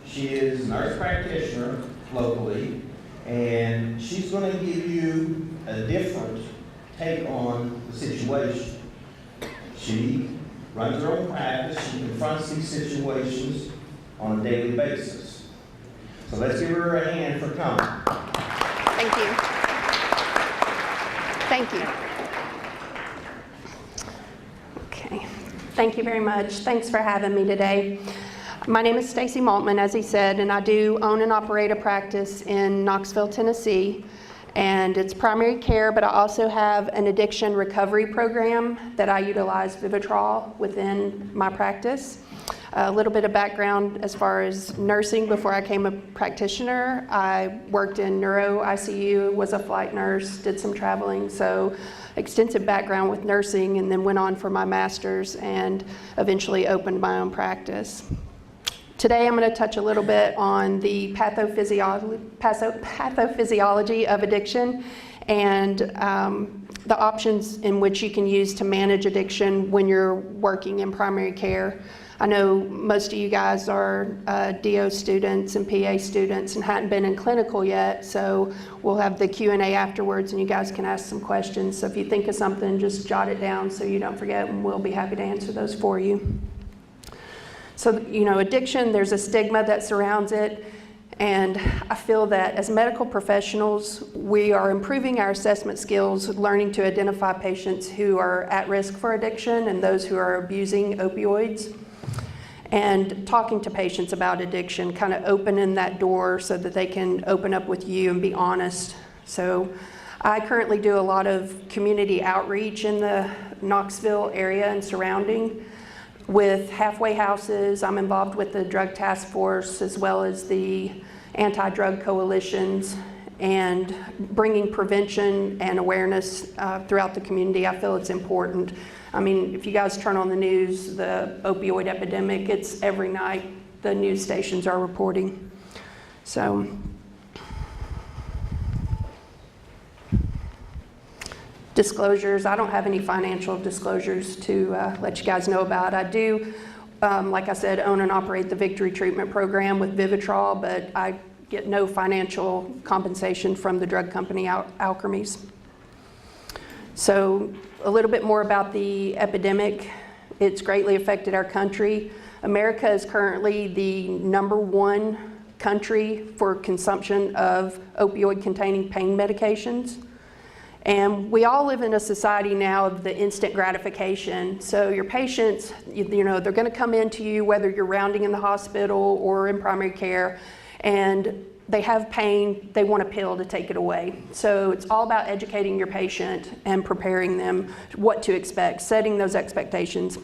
She is a nurse practitioner locally, and she's going to give you a different take on the situation. She runs her own practice. She confronts these situations on a daily basis. So let's give her a hand for coming. Thank you. Thank you. Okay. Thank you very much. Thanks for having me today. My name is Stacey Maltman, as he said, and I do own and operate a practice in Knoxville, Tennessee. And it's primary care, but I also have an addiction recovery program that I utilize Vivitrol within my practice. A little bit of background as far as nursing. Before I became a practitioner, I worked in neuro ICU, was a flight nurse, did some traveling, so extensive background with nursing, and then went on for my master's and eventually opened my own practice. Today I'm going to touch a little bit on the pathophysiology of addiction and the options in which you can use to manage addiction when you're working in primary care. I know most of you guys are DO students and PA students and hadn't been in clinical yet, so we'll have the Q&A afterwards and you guys can ask some questions. So if you think of something, just jot it down so you don't forget, and we'll be happy to answer those for you. So, addiction, there's a stigma that surrounds it, and I feel that as medical professionals, we are improving our assessment skills, learning to identify patients who are at risk for addiction and those who are abusing opioids, and talking to patients about addiction, kind of opening that door so that they can open up with you and be honest. So I currently do a lot of community outreach in the Knoxville area and surrounding, with halfway houses. I'm involved with the drug task force as well as the anti-drug coalitions, and bringing prevention and awareness throughout the community. I feel it's important. I mean, if you guys turn on the news, the opioid epidemic, it's every night the news stations are reporting. So, disclosures, I don't have any financial disclosures to let you guys know about. I do, like I said, own and operate the Victory Treatment Program with Vivitrol, but I get no financial compensation from the drug company Alkermes. So a little bit more about the epidemic. It's greatly affected our country. America is currently the #1 country for consumption of opioid-containing pain medications. And we all live in a society now of the instant gratification. So your patients, they're going to come into you whether you're rounding in the hospital or in primary care, and they have pain, they want a pill to take it away. So it's all about educating your patient and preparing them what to expect, setting those expectations.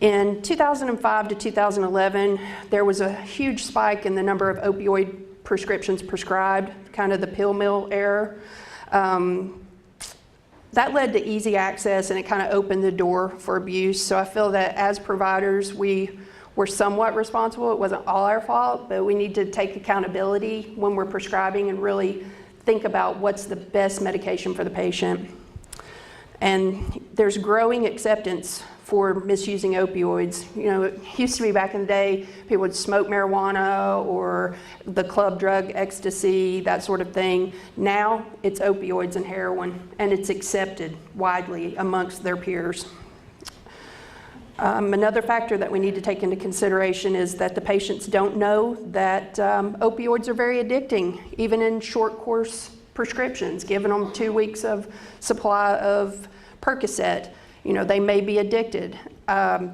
In 2005 to 2011, there was a huge spike in the number of opioid prescriptions prescribed, kind of the pill mill era. That led to easy access, and it kind of opened the door for abuse. So I feel that as providers, we were somewhat responsible. It wasn't all our fault, but we need to take accountability when we're prescribing and really think about what's the best medication for the patient. And there's growing acceptance for misusing opioids. It used to be back in the day, people would smoke marijuana or the club drug ecstasy, that sort of thing. Now it's opioids and heroin, and it's accepted widely amongst their peers. Another factor that we need to take into consideration is that the patients don't know that opioids are very addicting, even in short course prescriptions, giving them 2 weeks of supply of Percocet. They may be addicted. I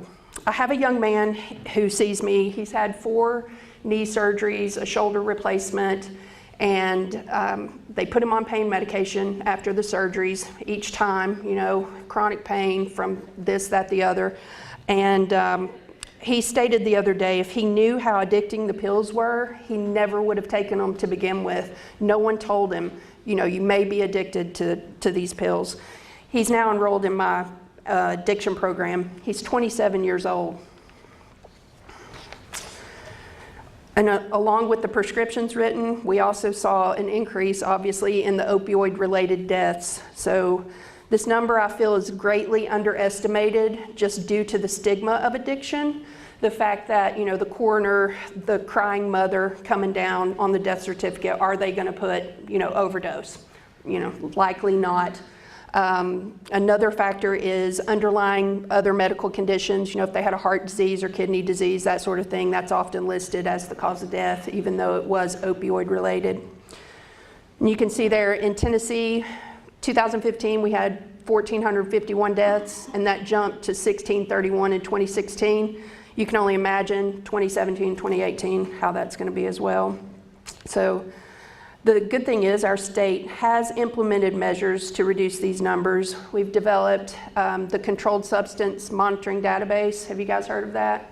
have a young man who sees me. He's had 4 knee surgeries, a shoulder replacement, and they put him on pain medication after the surgeries each time, chronic pain from this, that, the other. And he stated the other day, if he knew how addicting the pills were, he never would have taken them to begin with. No one told him, you may be addicted to these pills. He's now enrolled in my addiction program. He's 27 years old. And along with the prescriptions written, we also saw an increase, obviously, in the opioid-related deaths. So this number, I feel, is greatly underestimated just due to the stigma of addiction. the fact that, you know, the coroner, the crying mother coming down on the death certificate, are they going to put, you know, overdose? You know, likely not. Another factor is underlying other medical conditions. You know, if they had a heart disease or kidney disease, that sort of thing, that's often listed as the cause of death, even though it was opioid related. And you can see there in Tennessee, 2015, we had 1,451 deaths, and that jumped to 1,631 in 2016. You can only imagine 2017, 2018, how that's going to be as well. So the good thing is our state has implemented measures to reduce these numbers. We've developed the controlled substance monitoring database. Have you guys heard of that?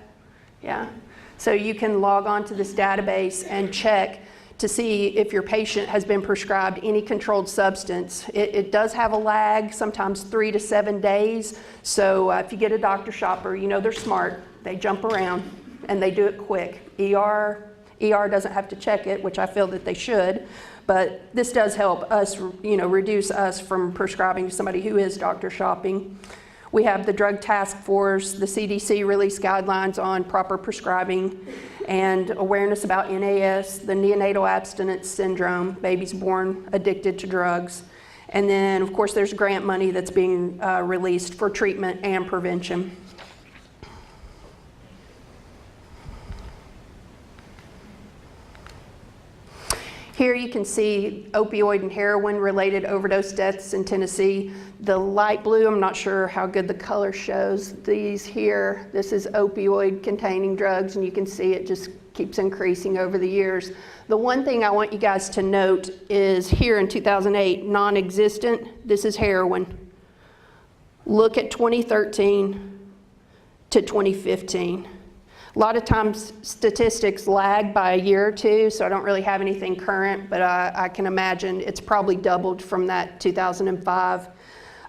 Yeah. So you can log on to this database and check to see if your patient has been prescribed any controlled substance. It does have a lag, sometimes 3 to 7 days. So if you get a doctor shopper, you know they're smart. They jump around and they do it quick. ER doesn't have to check it, which I feel that they should, but this does help us, you know, reduce us from prescribing to somebody who is doctor shopping. We have the Drug Task Force, the CDC released guidelines on proper prescribing and awareness about NAS, the neonatal abstinence syndrome, babies born addicted to drugs. And then, of course, there's grant money that's being released for treatment and prevention. Here you can see opioid and heroin related overdose deaths in Tennessee. The light blue, I'm not sure how good the color shows. These here, this is opioid containing drugs, and you can see it just keeps increasing over the years. The one thing I want you guys to note is here in 2008, non-existent, this is heroin. Look at 2013 to 2015. A lot of times statistics lag by a year or two, so I don't really have anything current, but I can imagine it's probably doubled from that 2005.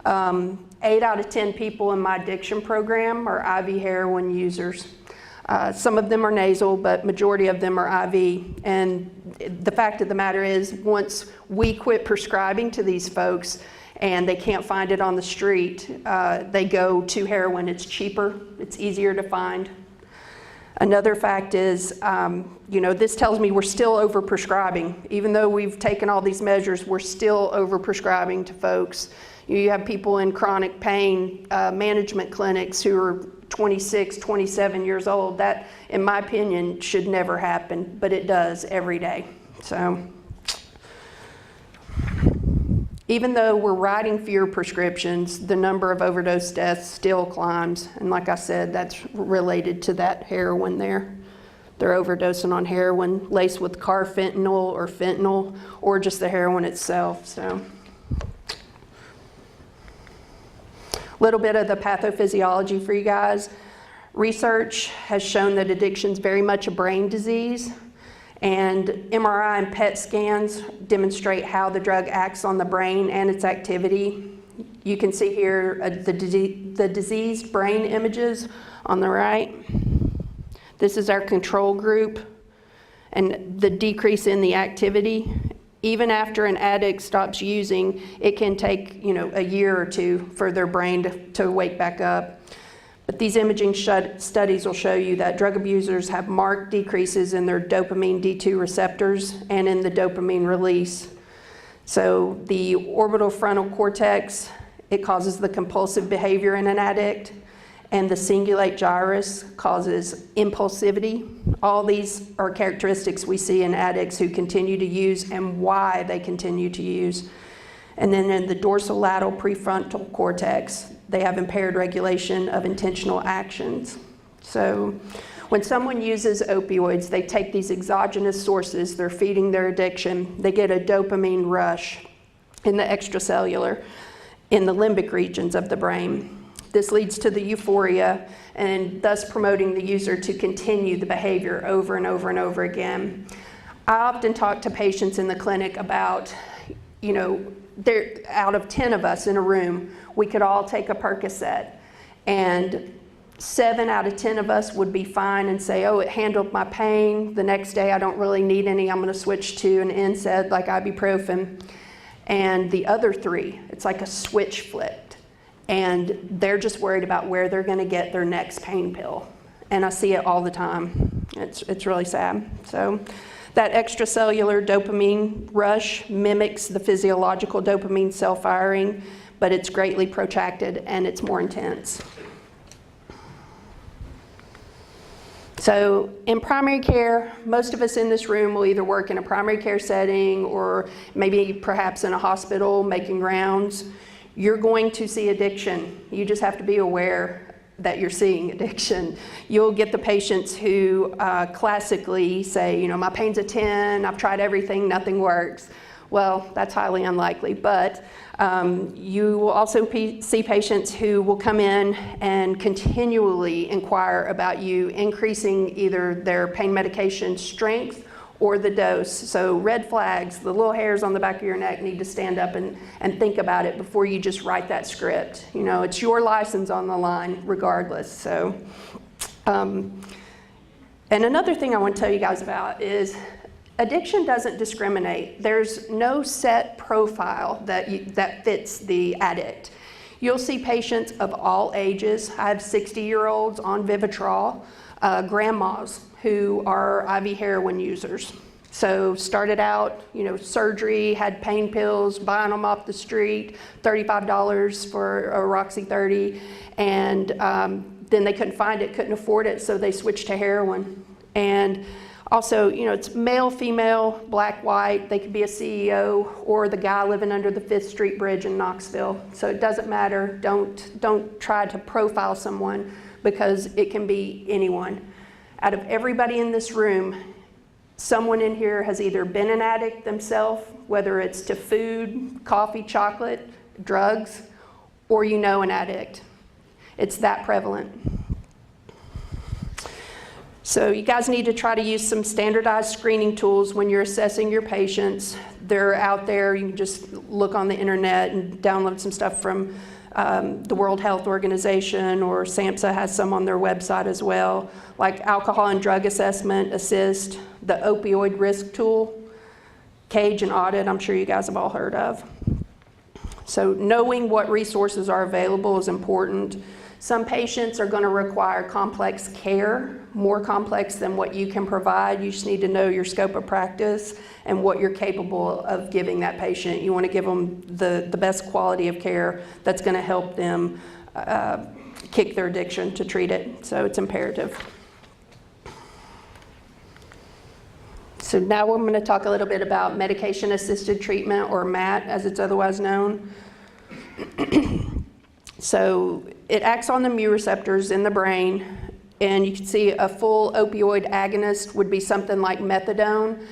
8 out of 10 people in my addiction program are IV heroin users. Some of them are nasal, but majority of them are IV. And the fact of the matter is, once we quit prescribing to these folks and they can't find it on the street, they go to heroin. It's cheaper, it's easier to find. Another fact is, you know, this tells me we're still overprescribing. Even though we've taken all these measures, we're still overprescribing to folks. You have people in chronic pain management clinics who are 26, 27 years old. That, in my opinion, should never happen, but it does every day. So, even though we're writing fewer prescriptions, the number of overdose deaths still climbs. And like I said, that's related to that heroin there. They're overdosing on heroin laced with carfentanil or just the heroin itself. So, a little bit of the pathophysiology for you guys. Research has shown that addiction is very much a brain disease. And MRI and PET scans demonstrate how the drug acts on the brain and its activity. You can see here the diseased brain images on the right. This is our control group and the decrease in the activity. Even after an addict stops using, it can take, you know, a year or two for their brain to wake back up. But these imaging studies will show you that drug abusers have marked decreases in their dopamine D2 receptors and in the dopamine release. So the orbital frontal cortex, it causes the compulsive behavior in an addict, and the cingulate gyrus causes impulsivity. All these are characteristics we see in addicts who continue to use and why they continue to use. And then in the dorsolateral prefrontal cortex, they have impaired regulation of intentional actions. So when someone uses opioids, they take these exogenous sources, they're feeding their addiction, they get a dopamine rush in the extracellular, in the limbic regions of the brain. This leads to the euphoria and thus promoting the user to continue the behavior over and over and over again. I often talk to patients in the clinic about, you know, out of 10 of us in a room, we could all take a Percocet, and 7 out of 10 of us would be fine and say, oh, it handled my pain. The next day I don't really need any. I'm going to switch to an NSAID like ibuprofen. And the other 3, it's like a switch flipped. And they're just worried about where they're going to get their next pain pill. and I see it all the time. It's really sad. So that extracellular dopamine rush mimics the physiological dopamine cell firing, but it's greatly protracted and it's more intense. So in primary care, most of us in this room will either work in a primary care setting or maybe perhaps in a hospital making rounds. You're going to see addiction. You just have to be aware that you're seeing addiction. You'll get the patients who classically say, you know, my pain's a 10, I've tried everything, nothing works. Well, that's highly unlikely, but you will also see patients who will come in and continually inquire about you increasing either their pain medication strength or the dose. So red flags, the little hairs on the back of your neck need to stand up and think about it before you just write that script. You know, it's your license on the line regardless. So, and another thing I want to tell you guys about is addiction doesn't discriminate. There's no set profile that fits the addict. You'll see patients of all ages. I have 60-year-olds on Vivitrol, grandmas who are IV heroin users. So started out, you know, surgery, had pain pills, buying them off the street, $35 for a Roxy 30, and then they couldn't find it, couldn't afford it, so they switched to heroin. And also, you know, it's male, female, black, white. They could be a CEO or the guy living under the 5th Street Bridge in Knoxville. So it doesn't matter. Don't try to profile someone because it can be anyone. Out of everybody in this room, someone in here has either been an addict themselves, whether it's to food, coffee, chocolate, drugs, or you know an addict. It's that prevalent. So you guys need to try to use some standardized screening tools when you're assessing your patients. They're out there. You can just look on the internet and download some stuff from the World Health Organization, or SAMHSA has some on their website as well, like Alcohol and Drug Assessment Assist, the Opioid Risk Tool, CAGE and Audit, I'm sure you guys have all heard of. So knowing what resources are available is important. Some patients are going to require complex care, more complex than what you can provide. You just need to know your scope of practice and what you're capable of giving that patient. You want to give them the best quality of care that's going to help them kick their addiction to treat it. So it's imperative. So now we're going to talk a little bit about medication-assisted treatment, or MAT as it's otherwise known. So it acts on the mu receptors in the brain, and you can see a full opioid agonist would be something like methadone.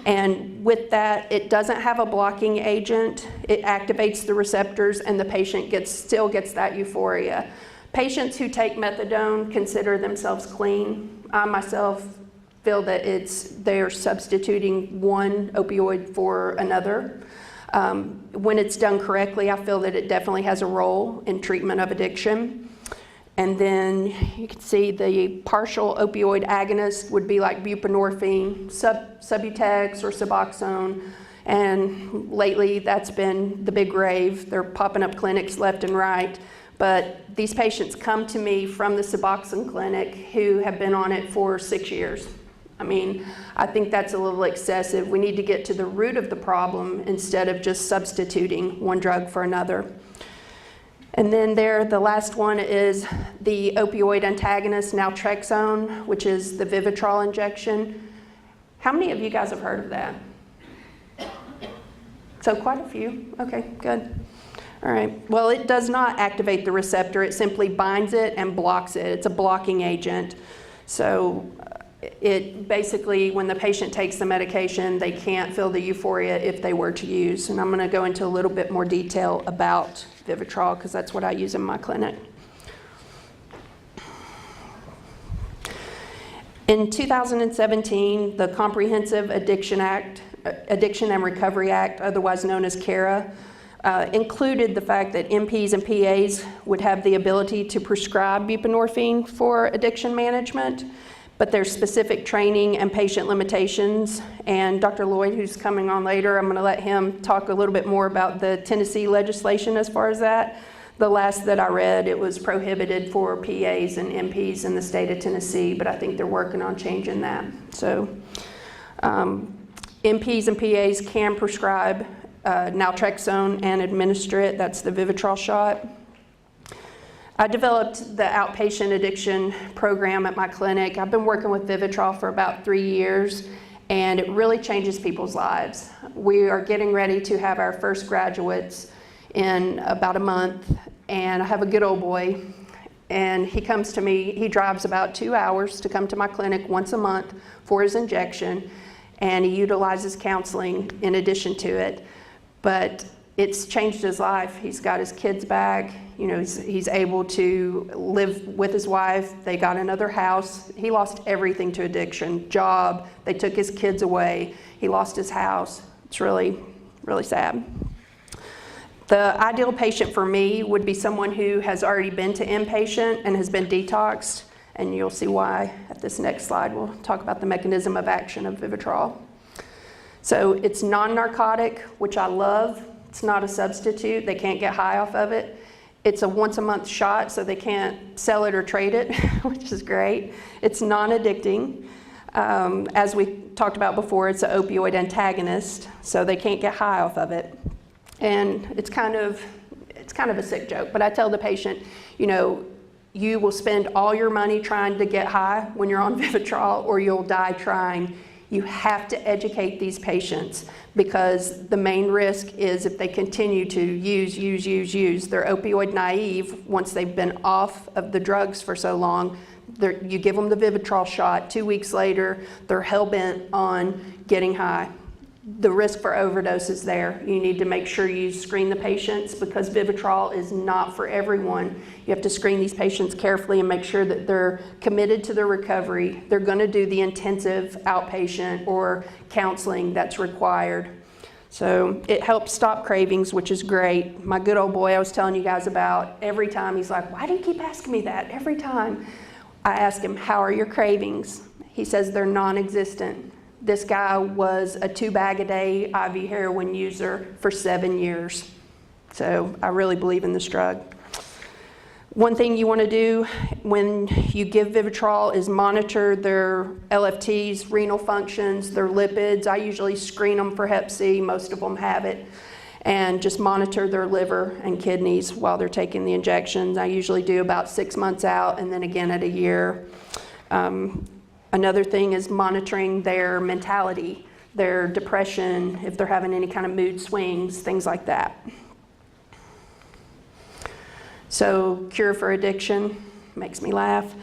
And with that, it doesn't have a blocking agent. It activates the receptors, and the patient still gets that euphoria. Patients who take methadone consider themselves clean. I myself feel that they're substituting one opioid for another. When it's done correctly, I feel that it definitely has a role in treatment of addiction. And then you can see the partial opioid agonist would be like buprenorphine, Subutex or Suboxone. And lately that's been the big rave. They're popping up clinics left and right. But these patients come to me from the Suboxone clinic who have been on it for 6 years. I mean, I think that's a little excessive. We need to get to the root of the problem instead of just substituting one drug for another. And then the last one is the opioid antagonist, Naltrexone, which is the Vivitrol injection. How many of you guys have heard of that? So quite a few. Okay, good. All right. Well, it does not activate the receptor. It simply binds it and blocks it. It's a blocking agent. So it basically, when the patient takes the medication, they can't feel the euphoria if they were to use. And I'm going to go into a little bit more detail about Vivitrol because that's what I use in my clinic. In 2017, the Comprehensive Addiction and Recovery Act, otherwise known as CARA, included the fact that MPs and PAs would have the ability to prescribe buprenorphine for addiction management. But there's specific training and patient limitations. And Dr. Lloyd, who's coming on later, I'm going to let him talk a little bit more about the Tennessee legislation as far as that. The last that I read, it was prohibited for PAs and NPs in the state of Tennessee, but I think they're working on changing that. So NPs and PAs can prescribe Naltrexone and administer it. That's the Vivitrol shot. I developed the outpatient addiction program at my clinic. I've been working with Vivitrol for about 3 years, and it really changes people's lives. We are getting ready to have our first graduates in about a month, and I have a good old boy, and he comes to me. He drives about 2 hours to come to my clinic once a month for his injection, and he utilizes counseling in addition to it. But it's changed his life. He's got his kids back. You know, he's able to live with his wife. They got another house. He lost everything to addiction, job. They took his kids away. He lost his house. It's really, really sad. The ideal patient for me would be someone who has already been to inpatient and has been detoxed, and you'll see why at this next slide. We'll talk about the mechanism of action of Vivitrol. So it's non-narcotic, which I love. It's not a substitute. They can't get high off of it. It's a once-a-month shot, so they can't sell it or trade it, which is great. It's non-addicting. As we talked about before, it's an opioid antagonist, so they can't get high off of it. And it's kind of a sick joke, but I tell the patient, you know, you will spend all your money trying to get high when you're on Vivitrol, or you'll die trying. You have to educate these patients, because the main risk is if they continue to use, they're opioid naive once they've been off of the drugs for so long. You give them the Vivitrol shot, 2 weeks later, they're hell-bent on getting high. The risk for overdose is there. You need to make sure you screen the patients, because Vivitrol is not for everyone. You have to screen these patients carefully and make sure that they're committed to their recovery. They're going to do the intensive outpatient or counseling that's required. So it helps stop cravings, which is great. My good old boy I was telling you guys about, every time he's like, why do you keep asking me that? Every time I ask him, how are your cravings? He says they're non-existent. This guy was a 2-bag-a-day IV heroin user for 7 years. So I really believe in this drug. One thing you want to do when you give Vivitrol is monitor their LFTs, renal functions, their lipids. I usually screen them for Hep C. Most of them have it. And just monitor their liver and kidneys while they're taking the injections. I usually do about 6 months out, and then again at a year. Another thing is monitoring their mentality, their depression, if they're having any kind of mood swings, things like that. So, cure for addiction makes me laugh.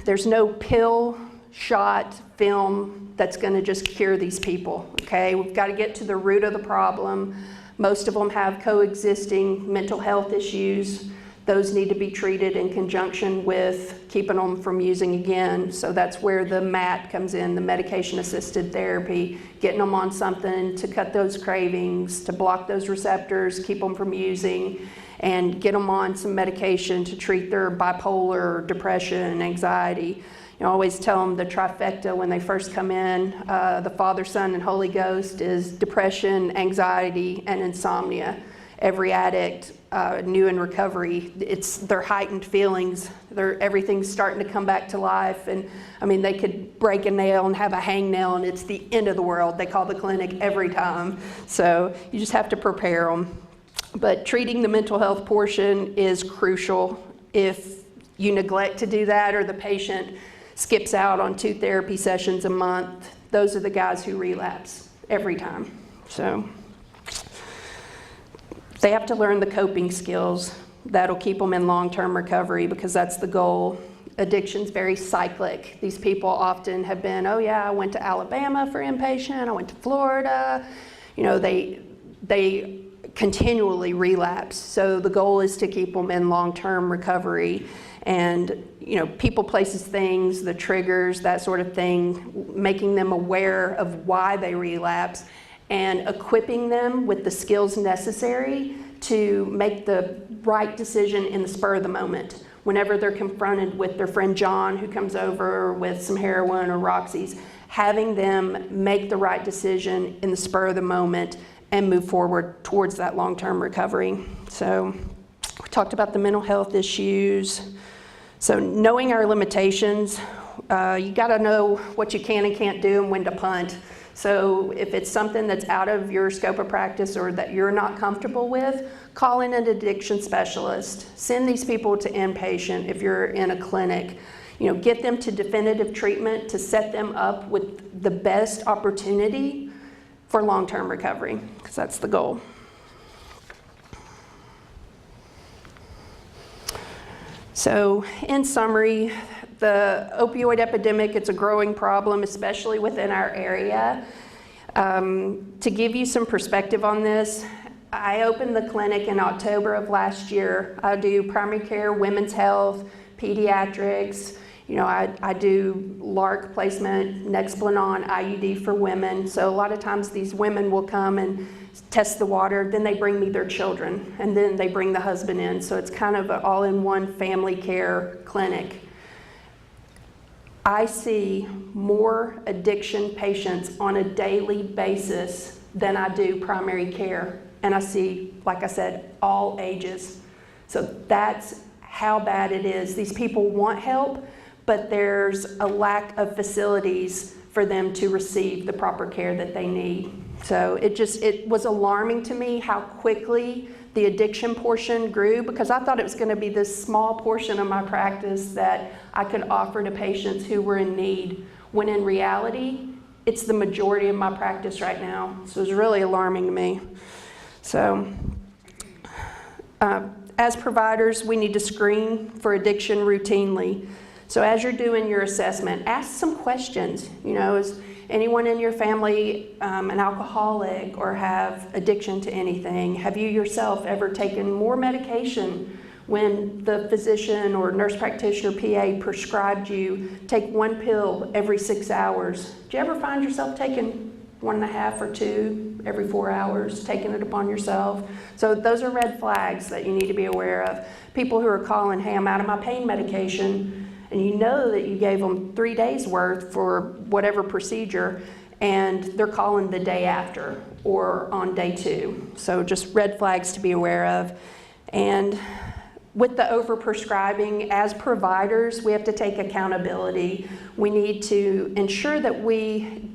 There's no pill, shot, film that's going to just cure these people, okay? We've got to get to the root of the problem. Most of them have coexisting mental health issues. Those need to be treated in conjunction with keeping them from using again. So that's where the MAT comes in, the medication-assisted therapy, getting them on something to cut those cravings, to block those receptors, keep them from using, and get them on some medication to treat their bipolar, depression, anxiety. You know, I always tell them the trifecta when they first come in, the Father, Son, and Holy Ghost is depression, anxiety, and insomnia. Every addict, new in recovery, it's their heightened feelings. Everything's starting to come back to life. And I mean, they could break a nail and have a hangnail, and it's the end of the world. They call the clinic every time. So you just have to prepare them. But treating the mental health portion is crucial. If you neglect to do that, or the patient skips out on 2 therapy sessions a month, those are the guys who relapse every time. So they have to learn the coping skills that'll keep them in long-term recovery, because that's the goal. Addiction's very cyclic. These people often have been, oh yeah, I went to Alabama for inpatient, I went to Florida. You know, they continually relapse. So the goal is to keep them in long-term recovery. And, you know, people, places, things, the triggers, that sort of thing, making them aware of why they relapse, and equipping them with the skills necessary to make the right decision in the spur of the moment. Whenever they're confronted with their friend John, who comes over with some heroin or Roxy's, having them make the right decision in the spur of the moment and move forward towards that long-term recovery. So We talked about the mental health issues. So knowing our limitations, you gotta know what you can and can't do and when to punt. So if it's something that's out of your scope of practice or that you're not comfortable with, call in an addiction specialist. Send these people to inpatient if you're in a clinic. Get them to definitive treatment to set them up with the best opportunity for long-term recovery, because that's the goal. So in summary, the opioid epidemic, it's a growing problem, especially within our area. To give you some perspective on this, I opened the clinic in October of last year. I do primary care, women's health, pediatrics. I do LARC placement, Nexplanon, IUD for women. So a lot of times these women will come and test the water, then they bring me their children, and then they bring the husband in. So it's kind of an all-in-one family care clinic. I see more addiction patients on a daily basis than I do primary care. And I see, like I said, all ages. So that's how bad it is. These people want help, but there's a lack of facilities for them to receive the proper care that they need. So it was alarming to me how quickly the addiction portion grew, because I thought it was going to be this small portion of my practice that I could offer to patients who were in need, when in reality, it's the majority of my practice right now. So it's really alarming to me. So as providers, we need to screen for addiction routinely. So as you're doing your assessment, ask some questions. Is anyone in your family an alcoholic or have addiction to anything? Have you yourself ever taken more medication when the physician or nurse practitioner PA prescribed you take one pill every 6 hours? Do you ever find yourself taking 1.5 or 2 every 4 hours, taking it upon yourself? So those are red flags that you need to be aware of. People who are calling, hey, I'm out of my pain medication, and you know that you gave them 3 days worth for whatever procedure, and they're calling the day after or on day 2. So just red flags to be aware of. And with the overprescribing, as providers, we have to take accountability. We need to ensure that we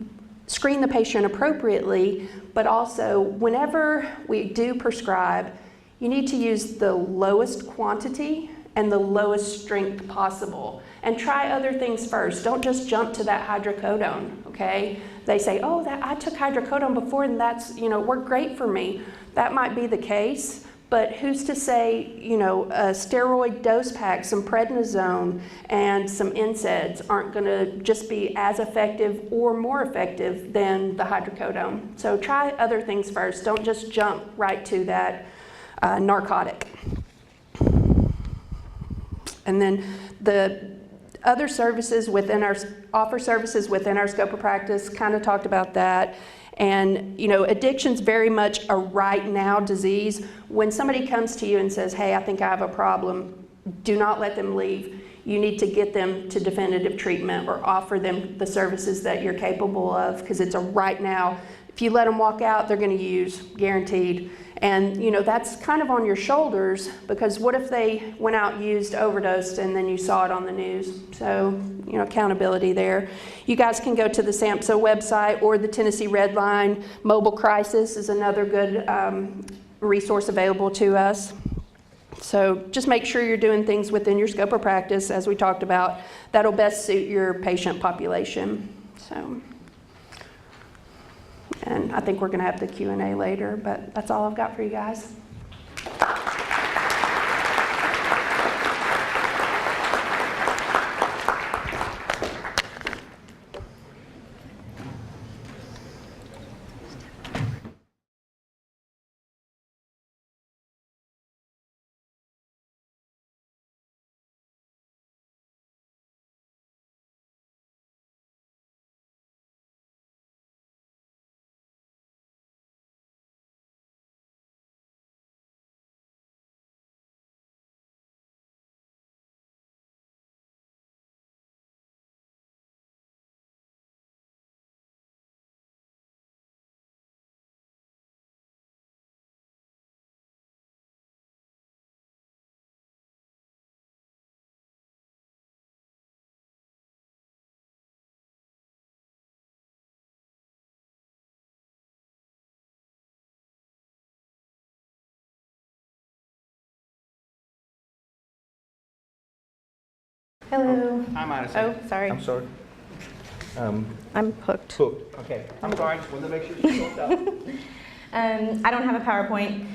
screen the patient appropriately, but also whenever we do prescribe, you need to use the lowest quantity and the lowest strength possible. And try other things first. Don't just jump to that hydrocodone, okay? They say, oh, I took hydrocodone before and that's, worked great for me. That might be the case, but who's to say, a steroid dose pack, some prednisone, and some NSAIDs aren't gonna just be as effective or more effective than the hydrocodone. So try other things first. Don't just jump right to that narcotic. And then the other services within offer services within our scope of practice, kind of talked about that. And addiction's very much a right now disease. When somebody comes to you and says, hey, I think I have a problem, do not let them leave. You need to get them to definitive treatment or offer them the services that you're capable of, because it's a right now. If you let them walk out, they're going to use, guaranteed. And that's kind of on your shoulders, because what if they went out, used, overdosed, and then you saw it on the news? So accountability there. You guys can go to the SAMHSA website or the Tennessee Red Line. Mobile Crisis is another good resource available to us. So just make sure you're doing things within your scope of practice, as we talked about. That'll best suit your patient population. So. And I think we're going to have the Q&A later, but that's all I've got for you guys. Hello. Hi, Madison. Oh, sorry. I'm sorry. I'm hooked. Hooked. Okay. I'm sorry. Just wanted to make sure you're hooked up. I don't have a PowerPoint.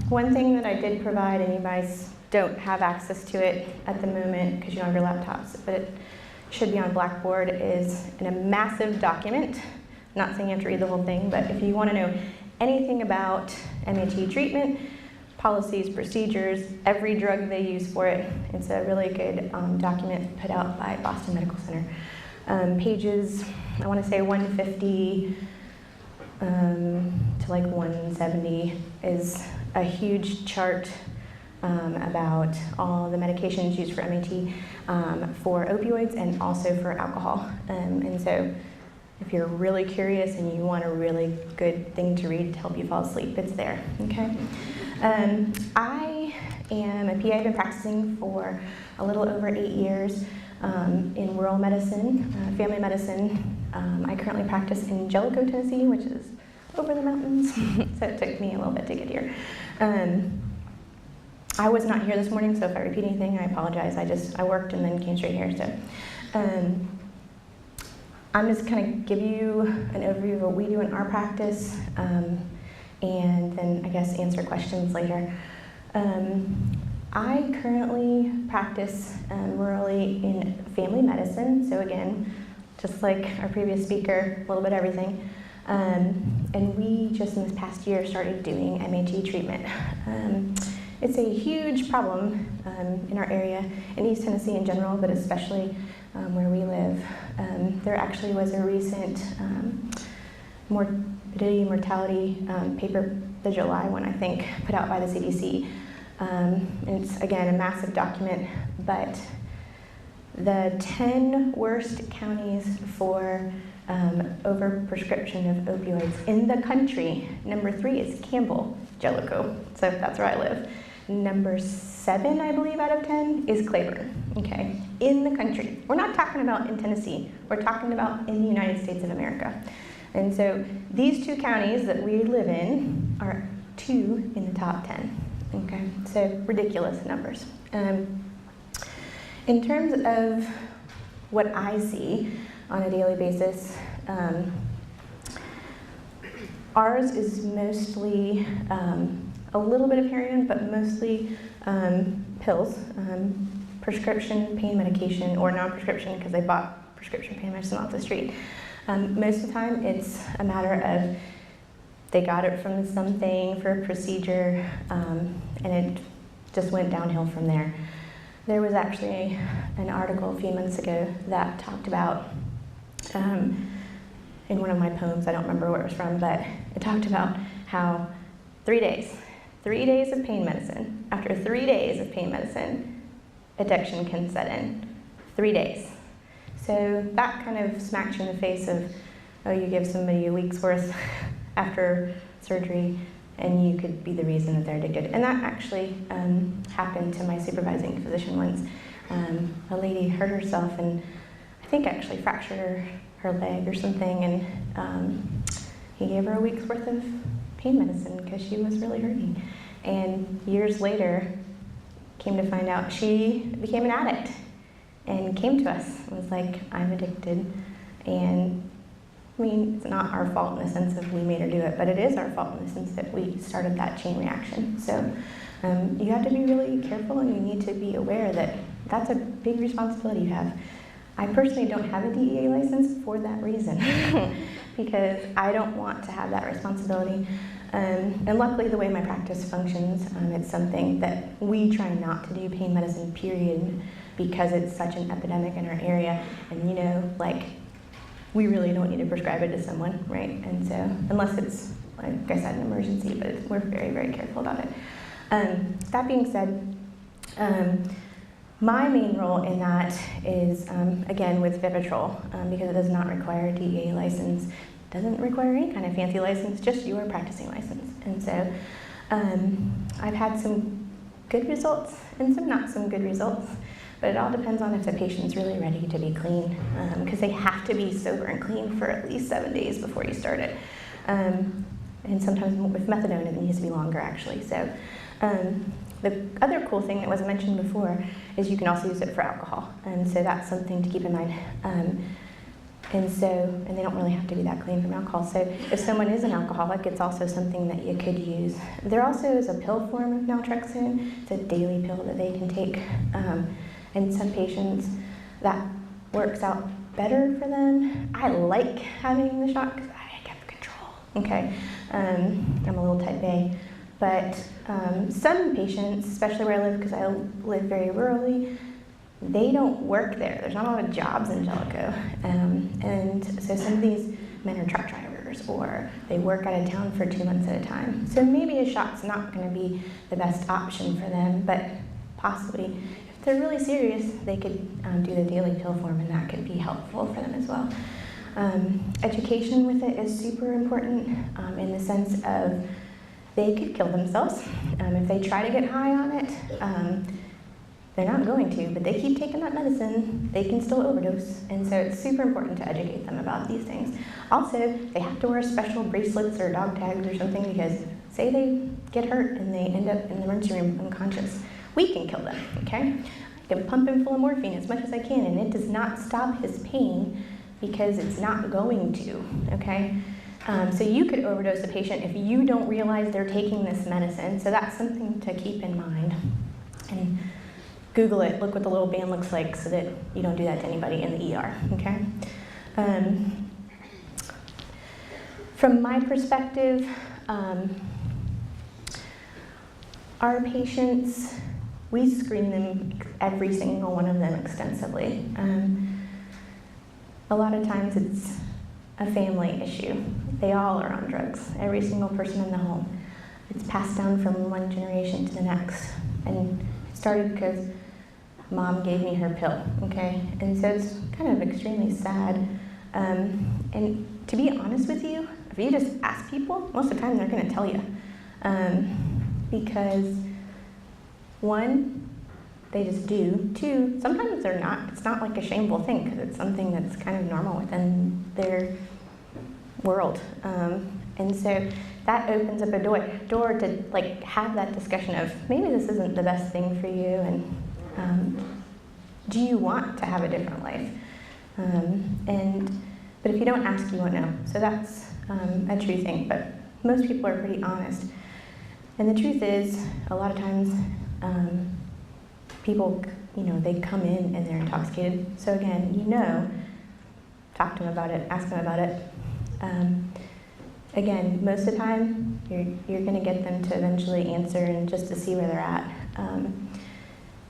One thing that I did provide, and you guys don't have access to it at the moment because you don't have your laptops, but it should be on Blackboard, is in a massive document. I'm not saying you have to read the whole thing, but if you want to know anything about MAT treatment, policies, procedures, every drug they use for it, it's a really good document put out by Boston Medical Center. Pages, I want to say 150 to like 170 is a huge chart about all the medications used for MAT for opioids and also for alcohol. And so if you're really curious and you want a really good thing to read to help you fall asleep, it's there, okay? I am a PA. I've been practicing for a little over 8 years in rural medicine, family medicine. I currently practice in Jellicoe, Tennessee, which is over the mountains, so it took me a little bit to get here. I was not here this morning, so if I repeat anything, I apologize. I worked and then came straight here, so. I'm just kind of give you an overview of what we do in our practice, and then I guess answer questions later. I currently practice rurally in family medicine, so again, just like our previous speaker, a little bit of everything. And we just in this past year started doing MAT treatment. It's a huge problem in our area, in East Tennessee in general, but especially where we live. There actually was a recent mortality paper, the July one, I think, put out by the CDC. It's, again, a massive document, but the 10 worst counties for overprescription of opioids in the country, number 3 is Campbell, Jellicoe, so that's where I live. Number 7, I believe, out of 10 is Claiborne, okay, in the country. We're not talking about in Tennessee, we're talking about in the United States of America. And so these 2 counties that we live in are 2 in the top 10, okay? So ridiculous numbers. In terms of what I see on a daily basis, ours is mostly a little bit of heroin, but mostly pills, prescription pain medication, or non-prescription because they bought prescription pain medicine off the street. Most of the time, it's a matter of they got it from something for a procedure, and it just went downhill from there. There was actually an article a few months ago that talked about, in one of my poems, I don't remember where it was from, but it talked about how 3 days of pain medicine, after 3 days of pain medicine, addiction can set in. 3 days. So that kind of smacks you in the face of, oh, you give somebody a week's worth after surgery and you could be the reason that they're addicted. And that actually happened to my supervising physician once. A lady hurt herself and I think actually fractured her leg or something, and he gave her a week's worth of pain medicine because she was really hurting. And years later, came to find out she became an addict and came to us and was like, I'm addicted. And I mean, it's not our fault in the sense of we made her do it, but it is our fault in the sense that we started that chain reaction. So you have to be really careful, and you need to be aware that that's a big responsibility you have. I personally don't have a DEA license for that reason, because I don't want to have that responsibility. And luckily, the way my practice functions, it's something that we try not to do pain medicine, period, because it's such an epidemic in our area. And you know, like, we really don't need to prescribe it to someone, right? And so, unless it's, like I said, an emergency, but we're very, very careful about it. That being said, my main role in that is, again, with Vivitrol, because it does not require a DEA license, doesn't require any kind of fancy license, just your practicing license. And so I've had some good results and some not so good results, but it all depends on if the patient's really ready to be clean, because they have to be sober and clean for at least 7 days before you start it. And sometimes with methadone, it needs to be longer, actually. So The other cool thing that was mentioned before is you can also use it for alcohol, and so that's something to keep in mind. And they don't really have to be that clean from alcohol. So if someone is an alcoholic, it's also something that you could use. There also is a pill form of naltrexone. It's a daily pill that they can take. And some patients, that works out better for them. I like having the shot because I have control, okay? I'm a little type A. But some patients, especially where I live, because I live very rurally, they don't work there. There's not a lot of jobs in Jellicoe. And so some of these men are truck drivers, or they work out of town for 2 months at a time. So maybe a shot's not going to be the best option for them, but possibly, if they're really serious, they could do the daily pill form, and that could be helpful for them as well. Education with it is super important in the sense of they could kill themselves. If they try to get high on it, they're not going to, but they keep taking that medicine, they can still overdose. And so it's super important to educate them about these things. Also, they have to wear special bracelets or dog tags or something, because say they get hurt and they end up in the emergency room unconscious, we can kill them, okay? I can pump him full of morphine as much as I can, and it does not stop his pain because it's not going to, okay? So you could overdose a patient if you don't realize they're taking this medicine. So that's something to keep in mind. And Google it, look what the little band looks like so that you don't do that to anybody in the ER, okay? From my perspective, our patients, we screen them, every single one of them, extensively. A lot of times it's a family issue. They all are on drugs, every single person in the home. It's passed down from one generation to the next. And it started because mom gave me her pill, okay? And so it's kind of extremely sad. And to be honest with you, if you just ask people, most of the time they're gonna tell you. Because one, they just do. Two, sometimes they're not. It's not like a shameful thing, because it's something that's kind of normal within their world. And so that opens up a door to like have that discussion of maybe this isn't the best thing for you, and do you want to have a different life? But if you don't ask, you won't know. So that's a true thing, but most people are pretty honest. And the truth is, a lot of times, people, they come in and they're intoxicated. So again, talk to them about it, ask them about it. Again, most of the time, you're gonna get them to eventually answer and just to see where they're at.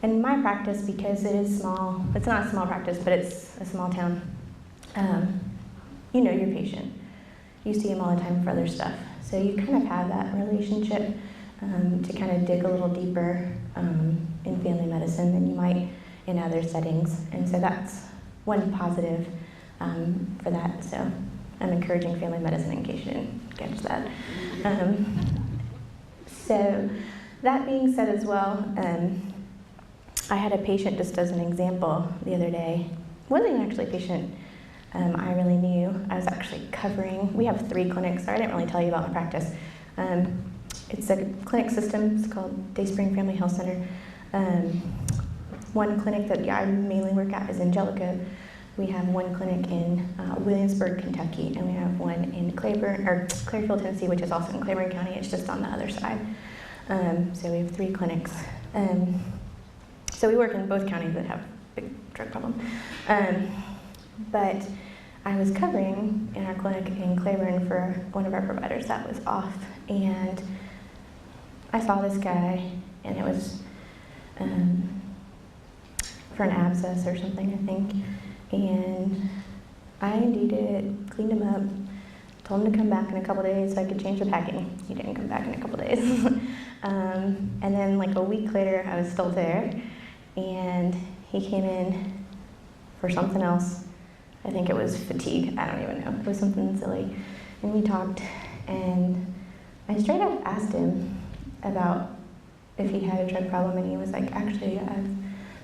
In my practice, because it is small, it's not a small practice, but it's a small town, you know your patient. You see them all the time for other stuff. So you kind of have that relationship to kind of dig a little deeper in family medicine than you might in other settings. And so that's one positive for that. So I'm encouraging family medicine in case you didn't catch that. So that being said as well, I had a patient, just as an example, the other day. Wasn't actually a patient I really knew. I was actually covering, we have 3 clinics, sorry I didn't really tell you about my practice. It's a clinic system, it's called Dayspring Family Health Center. One clinic that I mainly work at is in Jellicoe. We have one clinic in Williamsburg, Kentucky, and we have one in Clearfield, Tennessee, which is also in Claiborne County. It's just on the other side. So we have 3 clinics. So we work in both counties that have big drug problem. But I was covering in our clinic in Claiborne for one of our providers that was off, and I saw this guy, and it was for an abscess or something, I think. And I IND'd it, cleaned him up, told him to come back in a couple days so I could change the packing. He didn't come back in a couple days. And then like a week later, I was still there, and he came in for something else. I think it was fatigue, I don't even know. It was something silly. And we talked, and I straight up asked him about if he had a drug problem, and he was like, actually, I've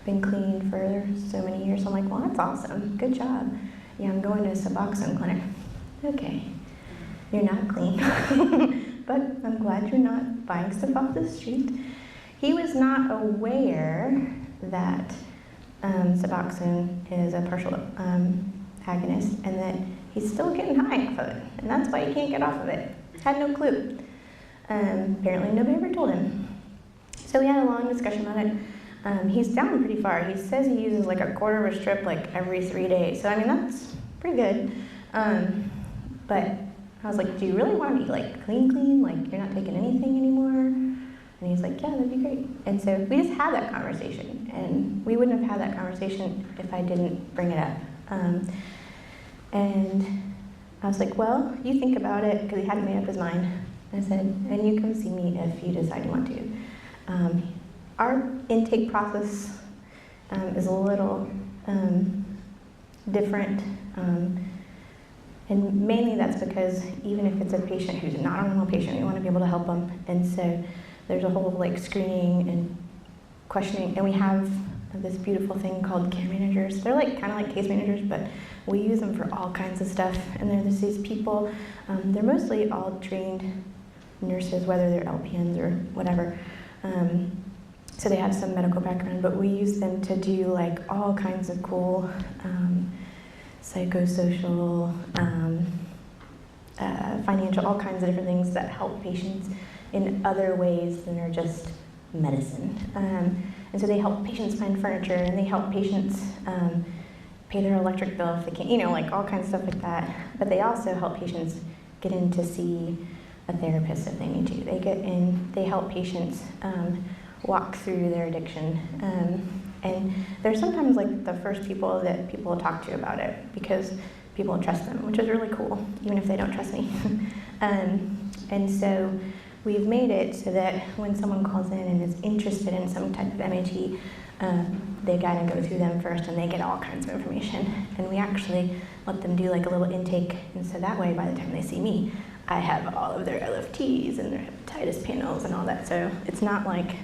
been clean for so many years. I'm like, well, that's awesome, good job. Yeah, I'm going to a Suboxone clinic. Okay, you're not clean, but I'm glad you're not buying stuff off the street. he was not aware that Suboxone is a partial agonist and that he's still getting high off of it. And that's why he can't get off of it. Had no clue. Apparently nobody ever told him. So we had a long discussion about it. He's down pretty far. He says he uses like a quarter of a strip like every 3 days. So I mean, that's pretty good. But I was like, do you really want to be like clean? Like you're not taking anything anymore? And he's like, yeah, that'd be great. And so we just had that conversation. And we wouldn't have had that conversation if I didn't bring it up. And I was like, well, you think about it, because he hadn't made up his mind. I said, and you come see me if you decide you want to. Our intake process is a little different. And mainly that's because even if it's a patient who's not a normal patient, we want to be able to help them. And so there's a whole like screening and questioning, and we have this beautiful thing called care managers. They're like kind of like case managers, but we use them for all kinds of stuff. And they're these people, they're mostly all trained nurses, whether they're LPNs or whatever. So they have some medical background, but we use them to do like all kinds of cool psychosocial, financial, all kinds of different things that help patients in other ways than are just medicine. And so they help patients find furniture, and they help patients pay their electric bill if they can't, you know, like all kinds of stuff like that. But they also help patients get in to see a therapist if they need to. They get in, they help patients walk through their addiction. And they're sometimes like the first people that people talk to about it because people trust them, which is really cool, even if they don't trust me. And so we've made it so that when someone calls in and is interested in some type of MAT, they gotta go through them first and they get all kinds of information. And we actually let them do like a little intake, and so that way by the time they see me, I have all of their LFTs and their hepatitis panels and all that. So it's not like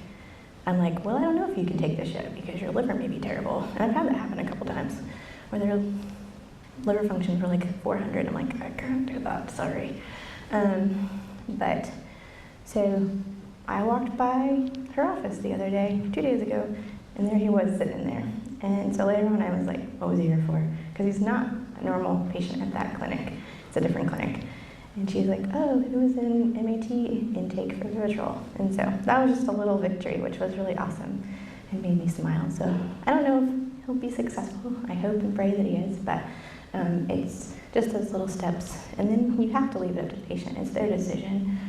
I'm like, well, I don't know if you can take this yet because your liver may be terrible. And I've had that happen a couple times where their liver functions were like 400. I'm like, I can't do that, sorry. But so I walked by her office the other day, 2 days ago, and there he was sitting there. And so later on I was like, what was he here for? Because he's not a normal patient at that clinic. It's a different clinic. And she's like, oh, it was an MAT intake for Vivitrol. And so that was just a little victory, which was really awesome and made me smile. So I don't know if he'll be successful. I hope and pray that he is, but it's just those little steps. And then you have to leave it up to the patient. It's their decision.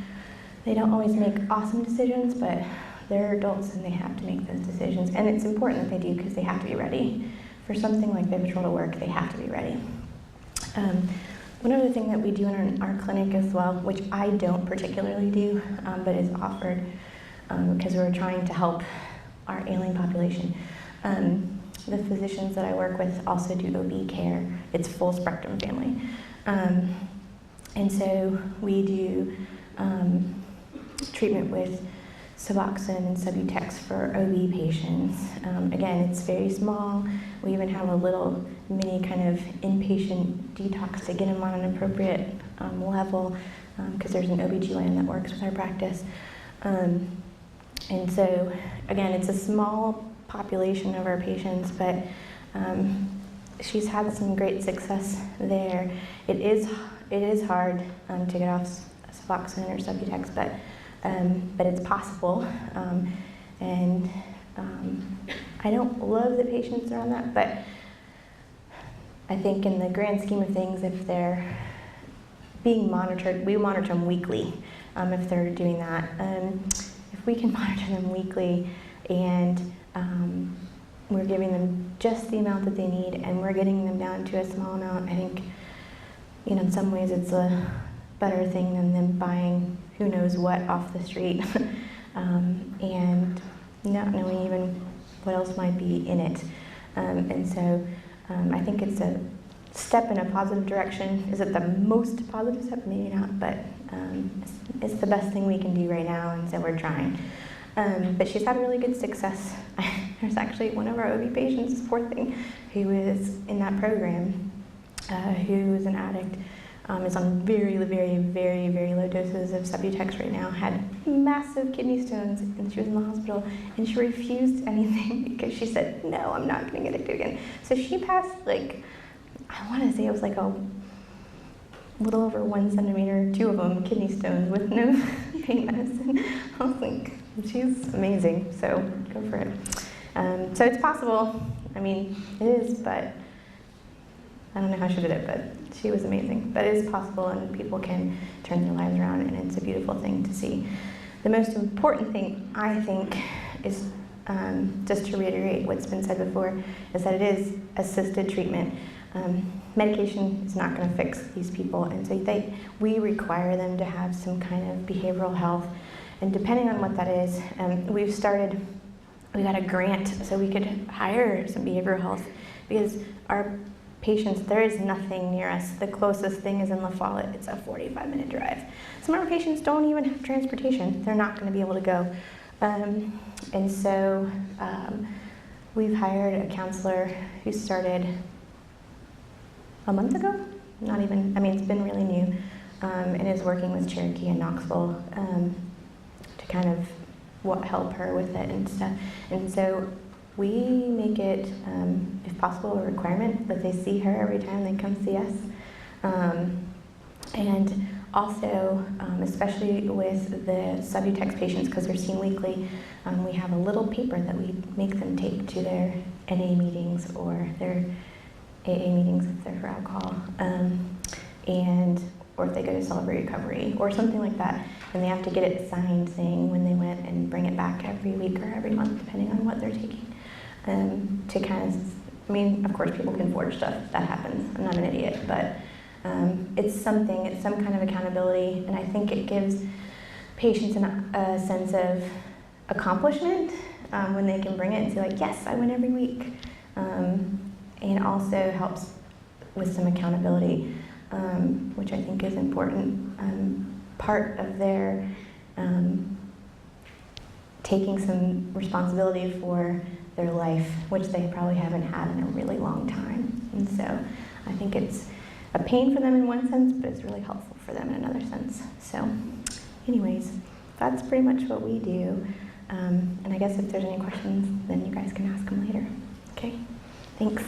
They don't always make awesome decisions, but they're adults and they have to make those decisions. And it's important that they do because they have to be ready. For something like Vivitrol to work, they have to be ready. One other thing that we do in our clinic as well, which I don't particularly do, but is offered because we're trying to help our ailing population. The physicians that I work with also do OB care. It's full spectrum family. And so we do treatment with Suboxone and Subutex for OB patients. Again, it's very small. We even have a little mini kind of inpatient detox to get them on an appropriate level because there's an OB/GYN that works with our practice. And so, again, it's a small population of our patients, but she's had some great success there. It is hard to get off Suboxone or Subutex, but it's possible. And I don't love that patients are on that, but I think in the grand scheme of things, if they're being monitored, we monitor them weekly if they're doing that. If we can monitor them weekly and we're giving them just the amount that they need and we're getting them down to a small amount, I think, you know, in some ways it's a better thing than them buying who knows what off the street and not knowing even what else might be in it. And so I think it's a step in a positive direction. Is it the most positive step? Maybe not, but it's the best thing we can do right now, and so we're trying. But she's had really good success. There's actually one of our OB patients, poor thing, who is in that program, who is an addict, is on very, very, very, very low doses of Subutex right now, had massive kidney stones, and she was in the hospital, and she refused anything because she said, no, I'm not going to get addicted again. So she passed, like, I want to say it was like a little over 1 centimeter, 2 of them, kidney stones with no pain medicine. I was like, she's amazing, so go for it. So it's possible. I mean, it is, but I don't know how she did it, but she was amazing. But it is possible, and people can turn their lives around, and it's a beautiful thing to see. The most important thing, I think, is just to reiterate what's been said before, is that it is assisted treatment. Medication is not going to fix these people, and so we require them to have some kind of behavioral health, and depending on what that is, we got a grant so we could hire some behavioral health, because our patients, there is nothing near us. The closest thing is in La Follette. It's a 45-minute drive. Some of our patients don't even have transportation. They're not going to be able to go. And so we've hired a counselor who started a month ago. Not even, I mean, it's been really new, and is working with Cherokee and Knoxville to kind of help her with it and stuff. And so we make it, if possible, a requirement that they see her every time they come see us. And also, especially with the Subutex patients, because they're seen weekly, we have a little paper that we make them take to their NA meetings or their AA meetings if they're for alcohol, or if they go to Celebrate Recovery or something like that, and they have to get it signed saying when they went, and bring it back every week or every month, depending on what they're taking. To kind of, I mean, of course people can forge stuff, that happens, I'm not an idiot, but it's some kind of accountability, and I think it gives patients a sense of accomplishment when they can bring it and say like, yes, I went every week, and also helps with some accountability, which I think is important. Part of their taking some responsibility for their life, which they probably haven't had in a really long time. And so I think it's a pain for them in one sense, but it's really helpful for them in another sense. So anyways, that's pretty much what we do. And I guess if there's any questions, then you guys can ask them later. Okay, thanks.